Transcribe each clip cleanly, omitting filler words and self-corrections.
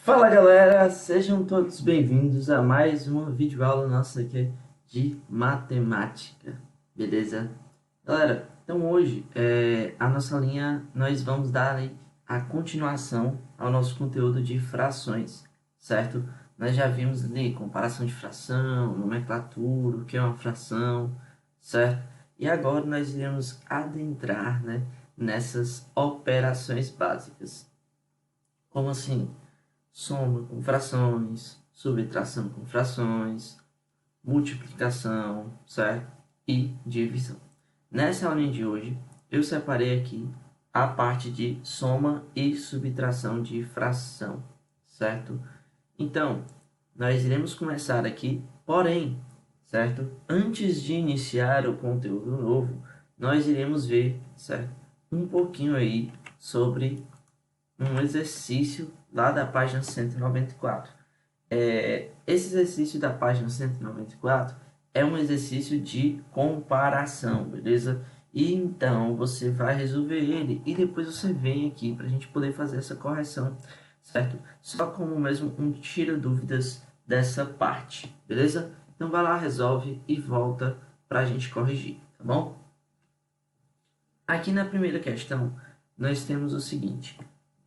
Fala galera, sejam todos bem-vindos a mais uma videoaula nossa aqui de matemática, beleza? Galera, então hoje a nossa linha nós vamos dar aí a continuação ao nosso conteúdo de frações, certo? Nós já vimos ali comparação de fração, nomenclatura, o que é uma fração, certo? E agora nós iremos adentrar, né, nessas operações básicas. Como assim? Soma com frações, subtração com frações, multiplicação, certo? E divisão. Nessa aulinha de hoje, eu separei aqui a parte de soma e subtração de fração, certo? Então, nós iremos começar aqui, porém, certo? Antes de iniciar o conteúdo novo, nós iremos ver, certo? Um pouquinho aí sobre um exercício lá da página 194. Esse exercício da página 194 é um exercício de comparação, beleza? E então você vai resolver ele e depois você vem aqui para a gente poder fazer essa correção, certo? Só como mesmo um tira dúvidas dessa parte, beleza? Então vai lá, resolve e volta para a gente corrigir, tá bom? Aqui na primeira questão, nós temos o seguinte: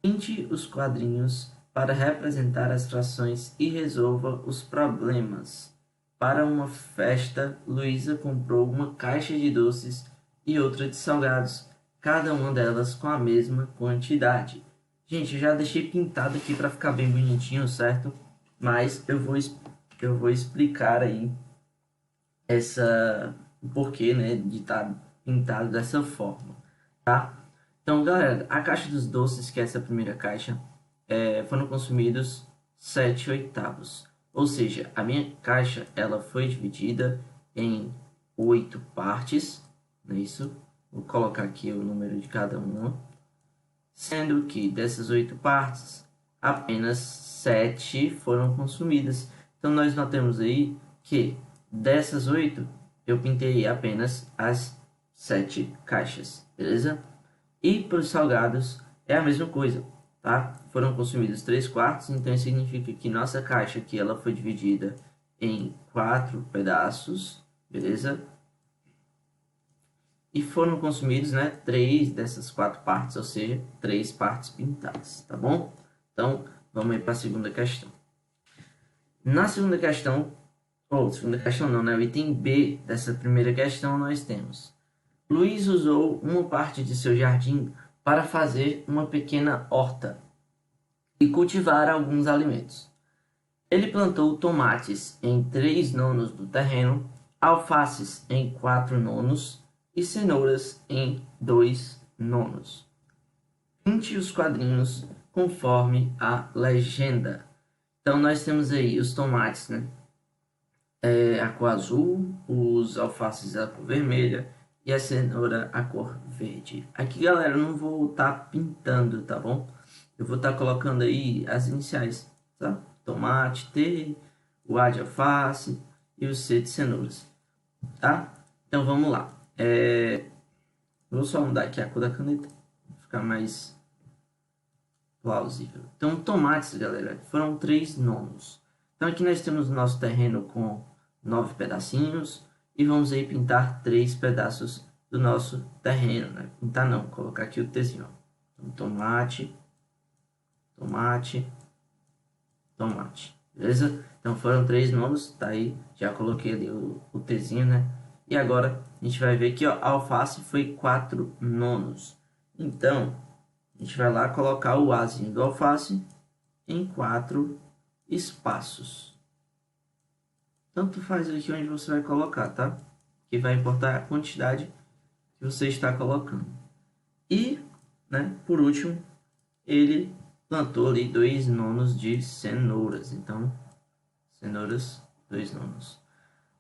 pinte os quadrinhos para representar as frações e resolva os problemas. Para uma festa, Luísa comprou uma caixa de doces e outra de salgados, cada uma delas com a mesma quantidade. Gente, eu já deixei pintado aqui para ficar bem bonitinho, certo? Mas eu vou explicar aí o porquê, né, de estar pintado dessa forma, tá? Então, galera, a caixa dos doces, que é essa primeira caixa, foram consumidos 7 oitavos. Ou seja, a minha caixa ela foi dividida em 8 partes, não é isso? Vou colocar aqui o número de cada uma. Sendo que dessas 8 partes, apenas 7 foram consumidas. Então, nós notamos aí que dessas 8, eu pintei apenas as 7 caixas, beleza? E para os salgados é a mesma coisa, tá? Foram consumidos 3 quartos, então isso significa que nossa caixa aqui ela foi dividida em 4 pedaços, beleza? E foram consumidos, né, 3 dessas 4 partes, ou seja, 3 partes pintadas, tá bom? Então, vamos aí para a segunda questão. Na segunda questão, ou segunda questão não, né? O item B dessa primeira questão nós temos: Luiz usou uma parte de seu jardim para fazer uma pequena horta e cultivar alguns alimentos. Ele plantou tomates em 3 nonos do terreno, alfaces em 4 nonos e cenouras em 2 nonos. Pinte os quadrinhos conforme a legenda. Então, nós temos aí os tomates, né? A cor azul, os alfaces a cor vermelha e a cenoura a cor verde. Aqui, galera, eu não vou estar pintando, tá bom? Eu vou estar colocando aí as iniciais, tá? Tomate, T, o A de alface e o C de cenouras, tá? Então, vamos lá. Vou só mudar aqui a cor da caneta, para ficar mais plausível. Então, tomates, galera, foram 3 nonos. Então, aqui nós temos o nosso terreno com 9 pedacinhos e vamos aí pintar 3 pedaços do nosso terreno, né? Pintar não, colocar aqui o Tzinho. Então, tomate, tomate, tomate, beleza? Então, foram 3 nonos, tá aí, já coloquei ali o Tzinho, né? E agora, a gente vai ver que ó, a alface foi 4 nonos. Então, a gente vai lá colocar o Azinho do alface em 4 espaços. Tanto faz aqui onde você vai colocar, tá? Que vai importar a quantidade que você está colocando. E, né, por último, ele plantou ali 2 nonos de cenouras. Então, cenouras, 2 nonos.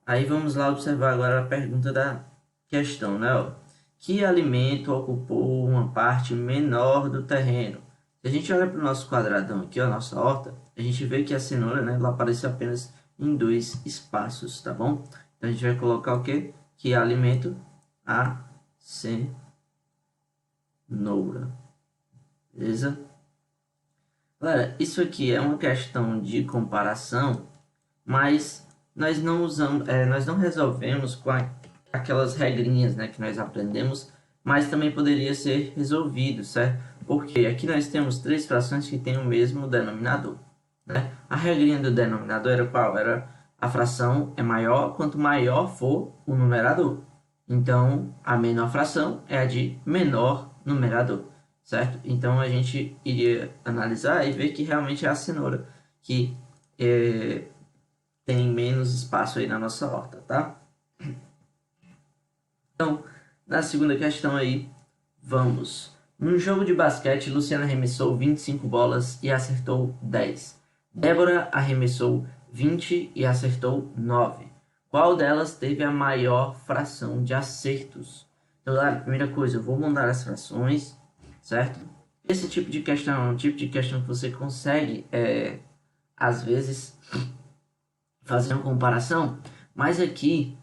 Aí vamos lá observar agora a pergunta da questão, né? Ó. Que alimento ocupou uma parte menor do terreno? Se a gente olha para o nosso quadradão aqui, ó, a nossa horta, a gente vê que a cenoura, né, ela aparece apenas em 2 espaços, tá bom? Então a gente vai colocar o quê? Que alimento? A cenoura. Beleza? Galera, isso aqui é uma questão de comparação, mas nós não usamos, nós não resolvemos com aquelas regrinhas, né, que nós aprendemos, mas também poderia ser resolvido, certo? Porque aqui nós temos três frações que têm o mesmo denominador, né? A regrinha do denominador era qual? Era a fração é maior quanto maior for o numerador. Então, a menor fração é a de menor numerador, certo? Então, a gente iria analisar e ver que realmente é a cenoura que tem menos espaço aí na nossa horta, tá? Então, na segunda questão aí, vamos. Num jogo de basquete, Luciana arremessou 25 bolas e acertou 10. Débora arremessou 20 e acertou 9. Qual delas teve a maior fração de acertos? Então, galera, primeira coisa, eu vou mandar as frações, certo? Esse tipo de questão é um tipo de questão que você consegue, às vezes, fazer uma comparação, mas aqui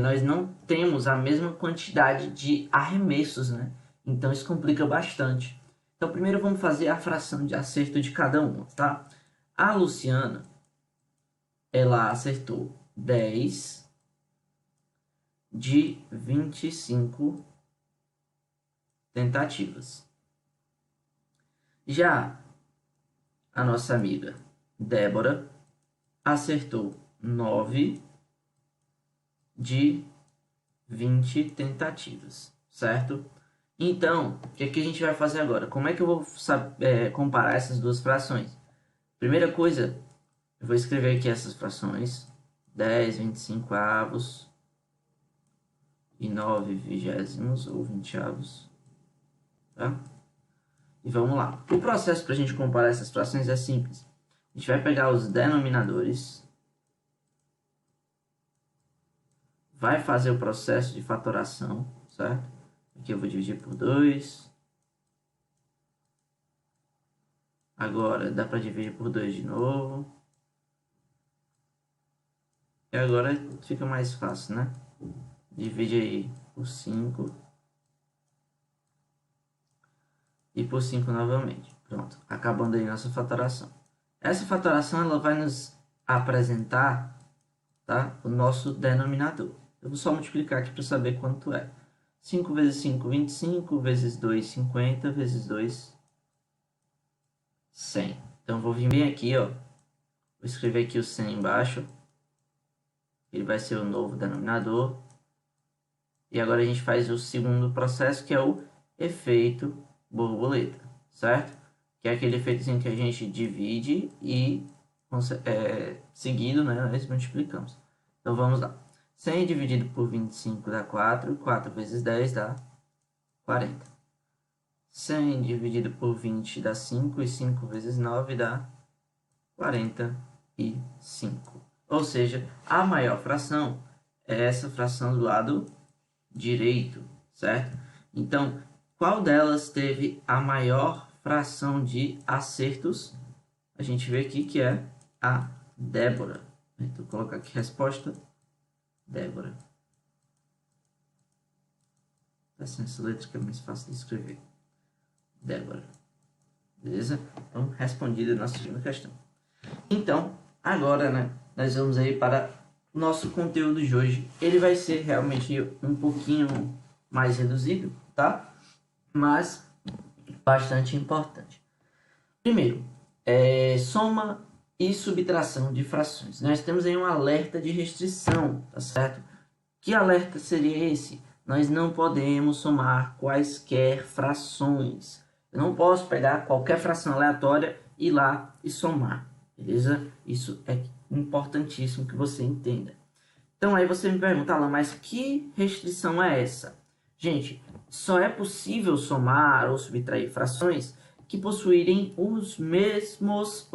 nós não temos a mesma quantidade de arremessos, né? Então isso complica bastante. Então primeiro vamos fazer a fração de acerto de cada uma, tá? A Luciana, ela acertou 10 de 25 tentativas. Já a nossa amiga Débora acertou 9 de 20 tentativas, certo? Então, o que é que a gente vai fazer agora? Como é que eu vou comparar essas duas frações? Primeira coisa, eu vou escrever aqui essas frações: 10, 25 avos e 9 vigésimos ou 20 avos, tá? E vamos lá. O processo para a gente comparar essas frações é simples. A gente vai pegar os denominadores, vai fazer o processo de fatoração, certo? Aqui eu vou dividir por 2. Agora dá para dividir por 2 de novo. E agora fica mais fácil, né? Divide aí por 5. E por 5 novamente. Pronto, acabando aí nossa fatoração. Essa fatoração ela vai nos apresentar, tá, o nosso denominador. Eu vou só multiplicar aqui para saber quanto é. 5 vezes 5, 25, vezes 2, 50, vezes 2, 100. Então, vou vir bem aqui, ó. Vou escrever aqui o 100 embaixo. Ele vai ser o novo denominador. E agora a gente faz o segundo processo, que é o efeito borboleta, certo? Que é aquele efeitozinho que a gente divide e seguido, né, nós multiplicamos. Então, vamos lá. 100 dividido por 25 dá 4. 4 vezes 10 dá 40. 100 dividido por 20 dá 5. E 5 vezes 9 dá 45. Ou seja, a maior fração é essa fração do lado direito, certo? Então, qual delas teve a maior fração de acertos? A gente vê aqui que é a Débora. Então, vou colocar aqui resposta, Débora. Essa letra que é mais fácil de escrever. Débora. Beleza? Então, respondida a nossa segunda questão. Então, agora, né, nós vamos aí para o nosso conteúdo de hoje. Ele vai ser realmente um pouquinho mais reduzido, tá? Mas bastante importante. Primeiro, soma e subtração de frações. Nós temos aí um alerta de restrição, tá certo? Que alerta seria esse? Nós não podemos somar quaisquer frações. Eu não posso pegar qualquer fração aleatória, ir lá e somar, beleza? Isso é importantíssimo que você entenda. Então aí você me pergunta, Alan, mas que restrição é essa? Gente, só é possível somar ou subtrair frações que possuírem os mesmos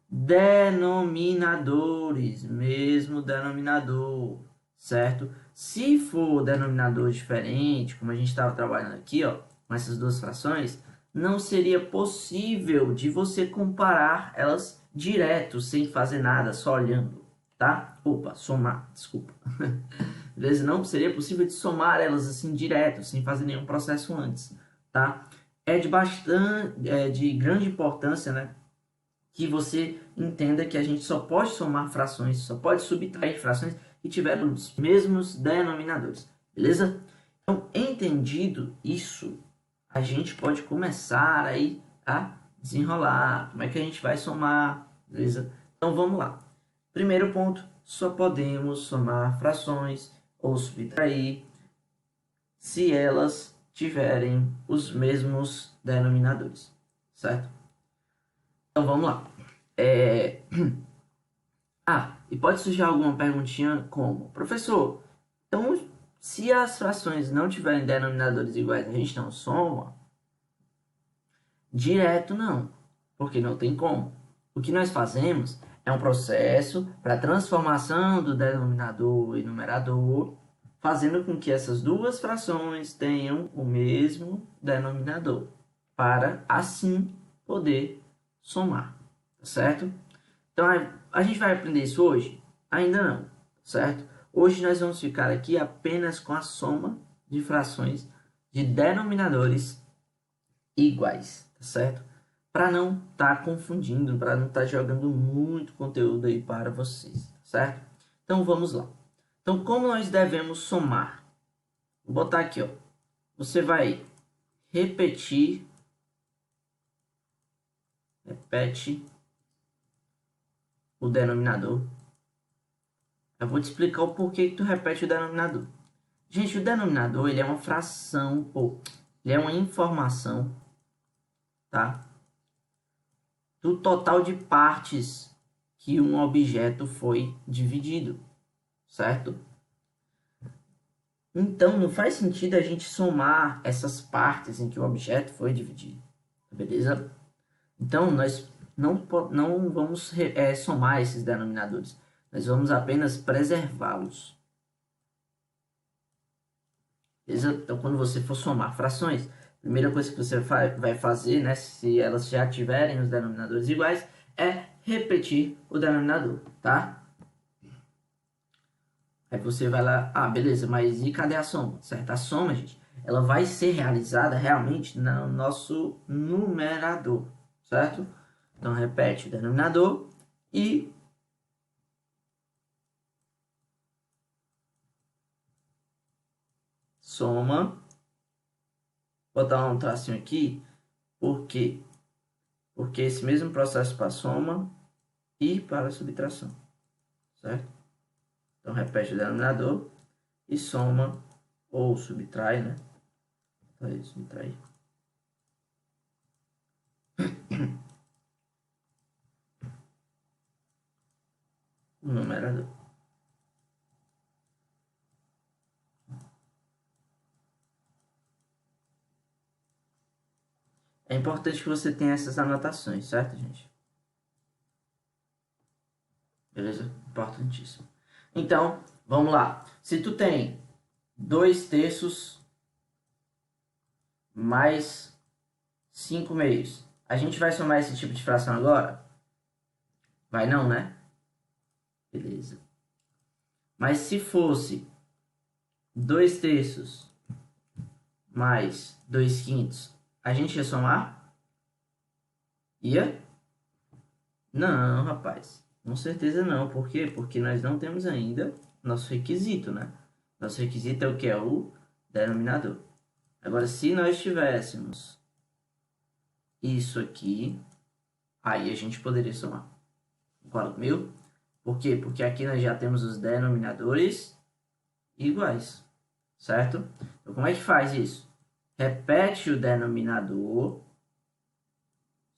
denominadores, mesmo denominador, certo? Se for denominador diferente, como a gente estava trabalhando aqui, ó, com essas duas frações, não seria possível de você comparar elas direto, sem fazer nada, só olhando, tá? Opa, somar, desculpa. Beleza? Não seria possível de somar elas assim direto, sem fazer nenhum processo antes, tá? de grande importância, né? Que você entenda que a gente só pode somar frações, só pode subtrair frações que tiveram os mesmos denominadores, beleza? Então, entendido isso, a gente pode começar aí a desenrolar. Como é que a gente vai somar, beleza? Então, vamos lá. Primeiro ponto, só podemos somar frações ou subtrair se elas tiverem os mesmos denominadores, certo? Então, vamos lá. E pode surgir alguma perguntinha como, professor, então se as frações não tiverem denominadores iguais, a gente não soma? Direto não, porque não tem como. O que nós fazemos é um processo para transformação do denominador e numerador, fazendo com que essas duas frações tenham o mesmo denominador, para assim poder somar, tá certo? Então, a gente vai aprender isso hoje? Ainda não, certo? Hoje nós vamos ficar aqui apenas com a soma de frações de denominadores iguais, tá certo? Para não estar confundindo, para não estar jogando muito conteúdo aí para vocês, tá certo? Então, vamos lá. Então, como nós devemos somar? Vou botar aqui, ó. Você vai repetir, repete o denominador. Eu vou te explicar o porquê que tu repete o denominador. Gente, o denominador, ele é uma fração, ou ele é uma informação, tá? Do total de partes que um objeto foi dividido, certo? Então, não faz sentido a gente somar essas partes em que o objeto foi dividido, beleza? Então, nós não vamos somar esses denominadores. Nós vamos apenas preservá-los. Beleza? Então, quando você for somar frações, a primeira coisa que você vai fazer, né, se elas já tiverem os denominadores iguais, é repetir o denominador, tá? Aí você vai lá, beleza, mas e cadê a soma? Certo? A soma, gente, ela vai ser realizada realmente no nosso numerador, certo? Então, repete o denominador e soma. Vou botar um tracinho aqui, por quê? Porque esse mesmo processo para soma e para subtração, certo? Então, repete o denominador e soma ou subtrai, né? Aí, subtrai. O numerador. É importante que você tenha essas anotações, certo, gente? Beleza? Importantíssimo. Então, vamos lá. Se tu tem 2/3 mais 5/2, a gente vai somar esse tipo de fração agora? Vai não, né? Beleza. Mas se fosse 2/3 mais 2/5, a gente ia somar? Ia? Não, rapaz. Com certeza não. Por quê? Porque nós não temos ainda nosso requisito, né? Nosso requisito é o que? É o denominador. Agora, se nós tivéssemos isso aqui, aí a gente poderia somar. Concorda comigo? Por quê? Porque aqui nós já temos os denominadores iguais, certo? Então, como é que faz isso? Repete o denominador,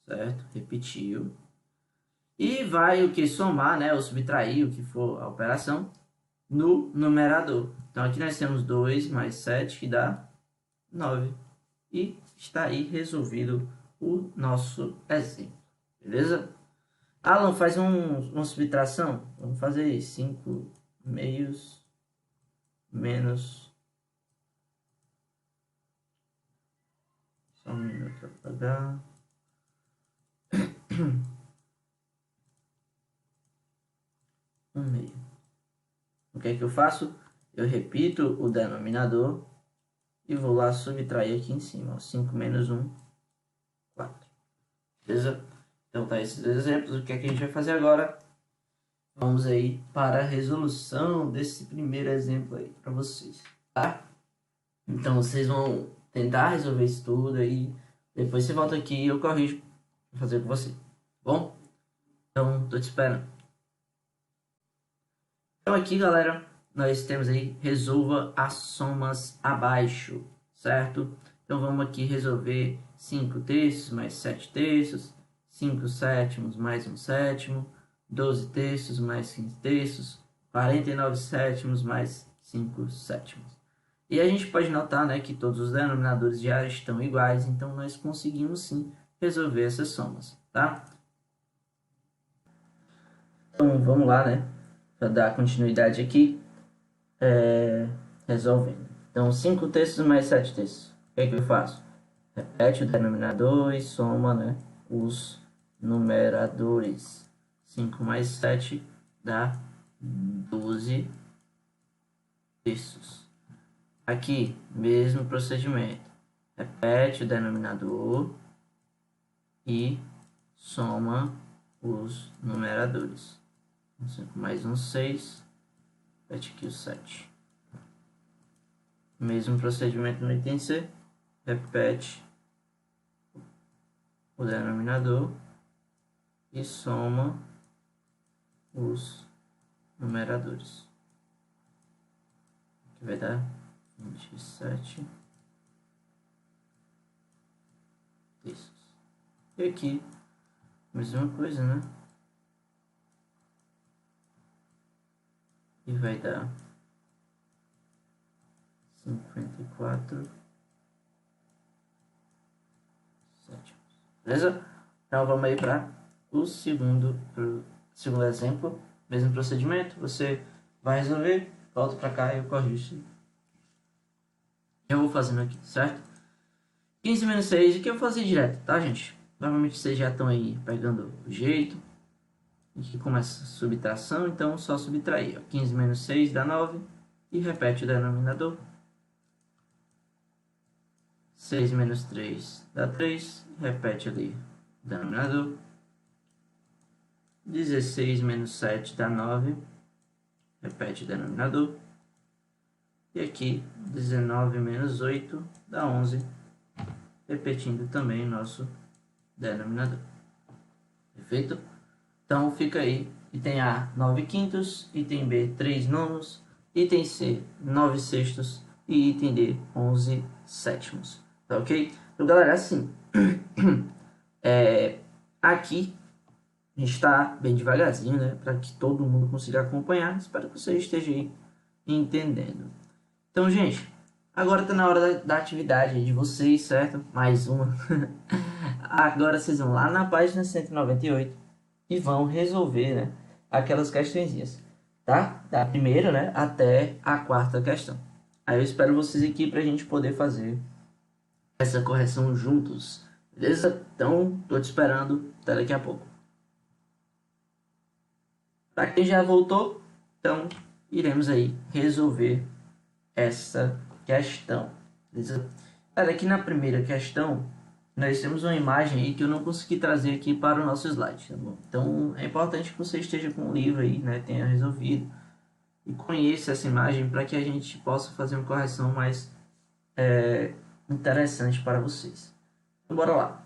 certo? Repetiu. E vai o que? Somar, né? Ou subtrair, o que for a operação, no numerador. Então, aqui nós temos 2 mais 7, que dá 9. E está aí resolvido o nosso exemplo. Beleza? Alan, faz uma subtração. Vamos fazer 5/2 menos... Só um minuto para pagar. 1/2. O que é que eu faço? Eu repito o denominador e vou lá subtrair aqui em cima. 5 menos 1 4. Beleza? Então tá esses exemplos. O que é que a gente vai fazer agora? Vamos aí para a resolução desse primeiro exemplo aí para vocês, tá? Então vocês vão tentar resolver isso tudo aí. Depois você volta aqui e eu corrijo para fazer com você. Bom? Então tô te esperando. Então aqui, galera, nós temos aí resolva as somas abaixo, certo? Então vamos aqui resolver 5 terços mais 7 terços, 5 sétimos mais 1 sétimo, 12 terços mais 15 terços, 49 sétimos mais 5 sétimos. E a gente pode notar, né, que todos os denominadores já estão iguais, então nós conseguimos sim resolver essas somas, tá? Então vamos lá, né, para dar continuidade aqui, resolvendo. Então 5 terços mais 7 terços, o que é que eu faço? Repete o denominador e soma, né, os numeradores. 5 mais 7 dá 12 terços. Aqui, mesmo procedimento. Repete o denominador e soma os numeradores. 5 mais 1, 6. Repete aqui o 7. Mesmo procedimento no item C. Repete o denominador e soma os numeradores. Aqui vai dar 27 terços. E aqui, mesma coisa, né? E vai dar 54 sétimos. Beleza? Então vamos aí para o segundo exemplo. Mesmo procedimento, você vai resolver, volta para cá e eu corrijo. Eu vou fazendo aqui, certo? 15 menos 6, aqui eu vou fazer direto, tá, gente? Normalmente vocês já estão aí pegando o jeito. Aqui começa a subtração, então só subtrair. Ó. 15 menos 6 dá 9 e repete o denominador. 6 menos 3 dá 3, repete ali o denominador. 16 menos 7 dá 9, repete o denominador. E aqui, 19 menos 8 dá 11, repetindo também o nosso denominador. Perfeito? Então fica aí, item A, 9 quintos, item B, 3 nonos, item C, 9 sextos e item D, 11 sétimos. Tá ok? Então, galera, assim, aqui a gente está bem devagarzinho, né? Para que todo mundo consiga acompanhar. Espero que você esteja aí entendendo. Então, gente, agora está na hora da atividade de vocês, certo? Mais uma. Agora vocês vão lá na página 198 e vão resolver, né, aquelas questõezinhas, tá? Da primeira, né, até a quarta questão. Aí eu espero vocês aqui para a gente poder fazer essa correção juntos, beleza? Então, tô te esperando até daqui a pouco. Para quem já voltou, então iremos aí resolver essa questão, beleza? Cara, aqui na primeira questão, nós temos uma imagem aí que eu não consegui trazer aqui para o nosso slide, tá bom? Então, é importante que você esteja com o livro aí, né, tenha resolvido e conheça essa imagem para que a gente possa fazer uma correção mais interessante para vocês. Então, bora lá.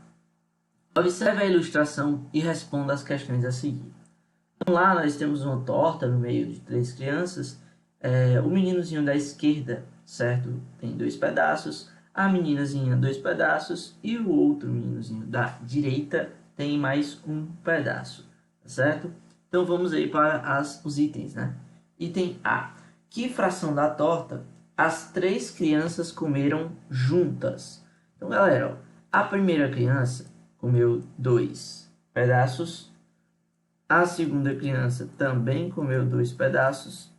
Observe a ilustração e responda as questões a seguir. Então, lá nós temos uma torta no meio de 3 crianças. O meninozinho da esquerda, certo? Tem 2 pedaços. A meninazinha 2 pedaços. E o outro meninozinho da direita tem mais 1 pedaço, certo? Então vamos aí para os itens, né? Item A. Que fração da torta as 3 crianças comeram juntas? Então, galera, ó, a primeira criança comeu 2 pedaços. A segunda criança também comeu 2 pedaços.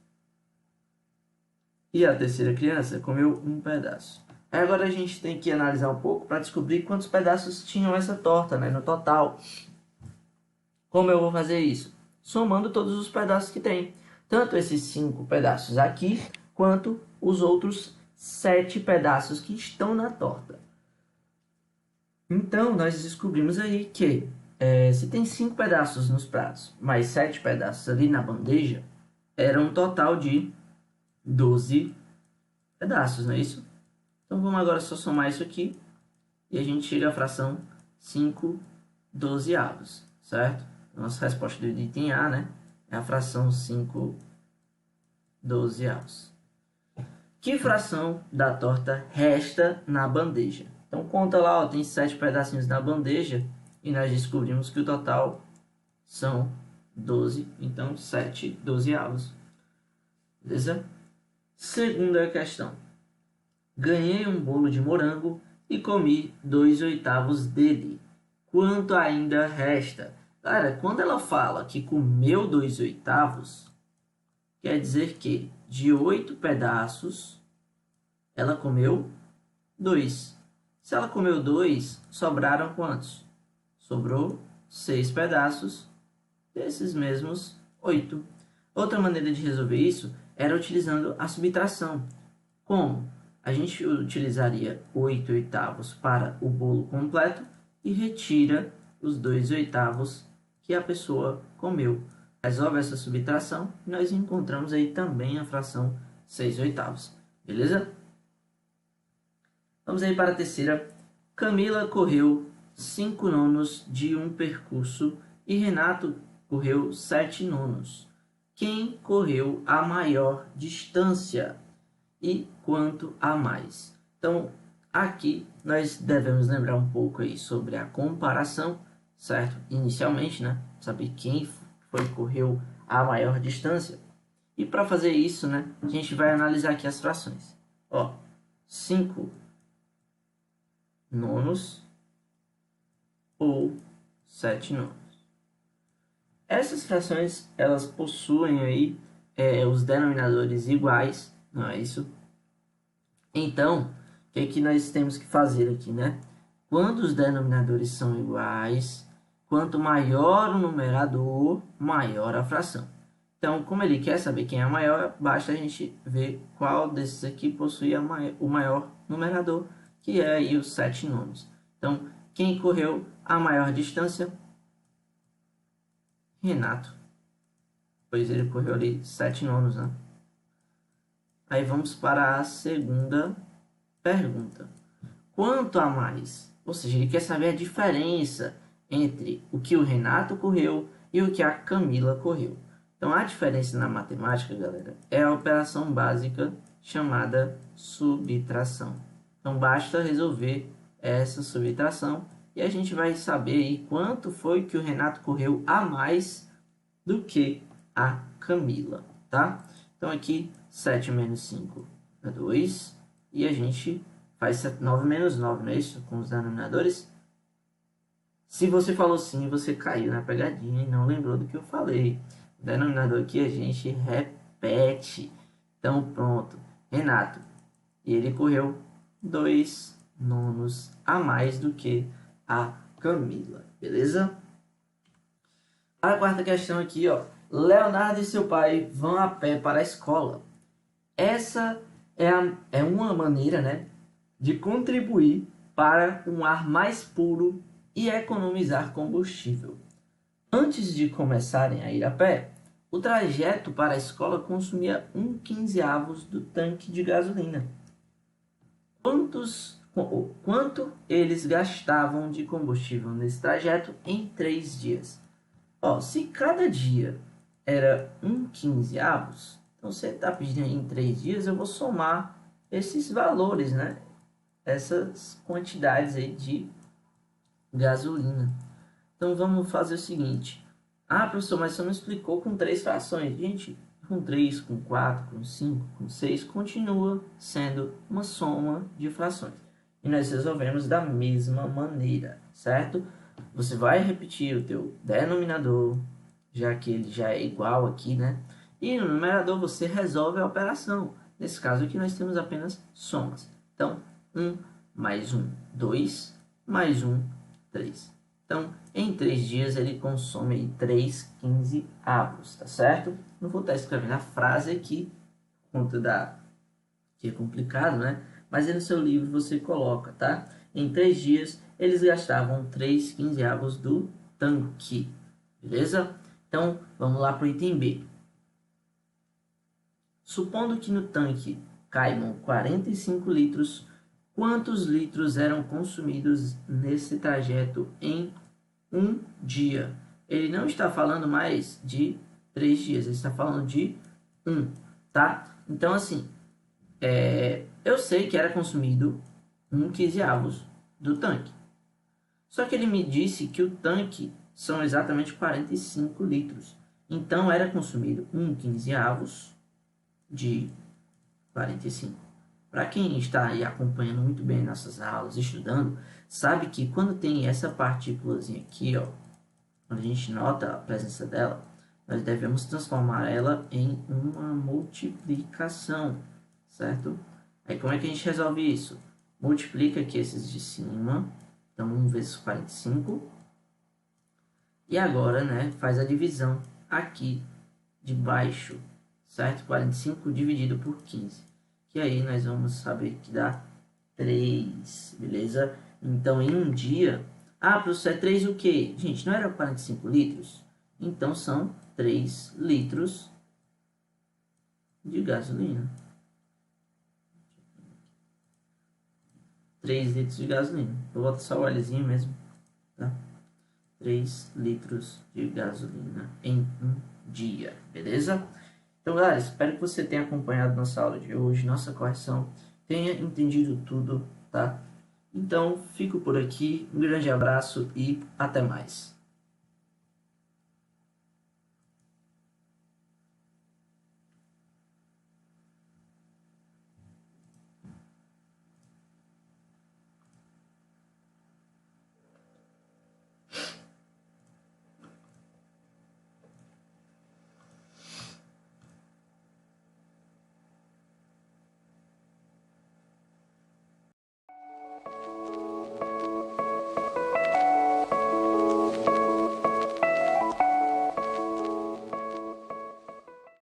E a terceira criança comeu 1 pedaço. Aí agora a gente tem que analisar um pouco para descobrir quantos pedaços tinham essa torta, né, no total. Como eu vou fazer isso? Somando todos os pedaços que tem. Tanto esses 5 pedaços aqui, quanto os outros 7 pedaços que estão na torta. Então, nós descobrimos aí que se tem 5 pedaços nos pratos, mais 7 pedaços ali na bandeja, era um total de 12 pedaços, não é isso? Então, vamos agora só somar isso aqui e a gente chega à fração 5 dozeavos, certo? Nossa resposta do item A, né, é a fração 5 dozeavos. Que fração da torta resta na bandeja? Então conta lá, ó, tem 7 pedacinhos na bandeja e nós descobrimos que o total são 12, então 7 dozeavos. Beleza? Segunda questão. Ganhei um bolo de morango e comi 2/8 dele. Quanto ainda resta? Cara, quando ela fala que comeu 2/8, quer dizer que de 8 pedaços, ela comeu 2. Se ela comeu 2, sobraram quantos? Sobrou 6 pedaços desses mesmos 8. Outra maneira de resolver isso era utilizando a subtração. Como? A gente utilizaria 8/8 para o bolo completo e retira os 2/8 que a pessoa comeu. Resolve essa subtração e nós encontramos aí também a fração 6/8. Beleza? Vamos aí para a terceira. Camila correu 5 nonos de um percurso e Renato correu 7 nonos. Quem correu a maior distância e quanto a mais? Então, aqui nós devemos lembrar um pouco aí sobre a comparação, certo? Inicialmente, né? Saber quem foi que correu a maior distância. E para fazer isso, né? A gente vai analisar aqui as frações. Ó, 5 nonos ou 7 nonos. Essas frações, elas possuem aí os denominadores iguais, não é isso? Então, o que é que nós temos que fazer aqui, né? Quando os denominadores são iguais, quanto maior o numerador, maior a fração. Então, como ele quer saber quem é a maior, basta a gente ver qual desses aqui possui o maior numerador, que é aí os 7 nonos. Então, quem correu a maior distância? Renato. Pois ele correu ali 7 nonos, né? Aí vamos para a segunda pergunta. Quanto a mais? Ou seja, ele quer saber a diferença entre o que o Renato correu e o que a Camila correu. Então, a diferença na matemática, galera, é a operação básica chamada subtração. Então, basta resolver essa subtração e a gente vai saber aí quanto foi que o Renato correu a mais do que a Camila, tá? Então, aqui, 7 menos 5 é 2 e a gente faz 9 menos 9, não é isso? Com os denominadores. Se você falou sim, você caiu na pegadinha e não lembrou do que eu falei. O denominador aqui a gente repete. Então, pronto. Renato. E ele correu 2 nonos a mais do que a Camila. Beleza? A quarta questão aqui, ó. Leonardo e seu pai vão a pé para a escola. Essa é uma maneira, né, de contribuir para um ar mais puro e economizar combustível. Antes de começarem a ir a pé, o trajeto para a escola consumia 1/15 do tanque de gasolina. Quanto eles gastavam de combustível nesse trajeto em 3 dias? Ó, se cada dia era 1/15, então você está pedindo em 3 dias, eu vou somar esses valores, né? Essas quantidades aí de gasolina. Então vamos fazer o seguinte. Ah, professor, mas você não explicou com 3 frações. Gente, com 3, com 4, com 5, com 6, continua sendo uma soma de frações. E nós resolvemos da mesma maneira, certo? Você vai repetir o teu denominador, já que ele já é igual aqui, né? E no numerador você resolve a operação. Nesse caso aqui nós temos apenas somas. Então, 1 mais 1, 2, mais 1, 3. Então, em 3 dias ele consome 3/15, tá certo? Não vou estar escrevendo a frase aqui, por conta que é complicado, né? Mas aí no seu livro você coloca, tá? em 3 dias, eles gastavam 3/15 do tanque. Beleza? Então, vamos lá para o item B. Supondo que no tanque caibam 45 litros, quantos litros eram consumidos nesse trajeto em um dia? Ele não está falando mais de 3 dias, ele está falando de 1, tá? Então, assim, eu sei que era consumido 1/15 do tanque. Só que ele me disse que o tanque são exatamente 45 litros. Então, era consumido 1/15 de 45. Para quem está aí acompanhando muito bem nossas aulas, estudando, sabe que quando tem essa partículazinha aqui, ó, quando a gente nota a presença dela, nós devemos transformar ela em uma multiplicação, certo? Aí como é que a gente resolve isso? Multiplica aqui esses de cima, então 1 vezes 45, e agora, né, faz a divisão aqui de baixo, certo? 45 dividido por 15, que aí nós vamos saber que dá 3, beleza? Então, em um dia... Ah, professor, é 3 o quê? Gente, não era 45 litros? Então, são 3 litros de gasolina. 3 litros de gasolina. Vou botar só o Lzinho mesmo, tá? 3 litros de gasolina em um dia, beleza? Então, galera, espero que você tenha acompanhado nossa aula de hoje, nossa correção, tenha entendido tudo, tá? Então, fico por aqui, um grande abraço e até mais.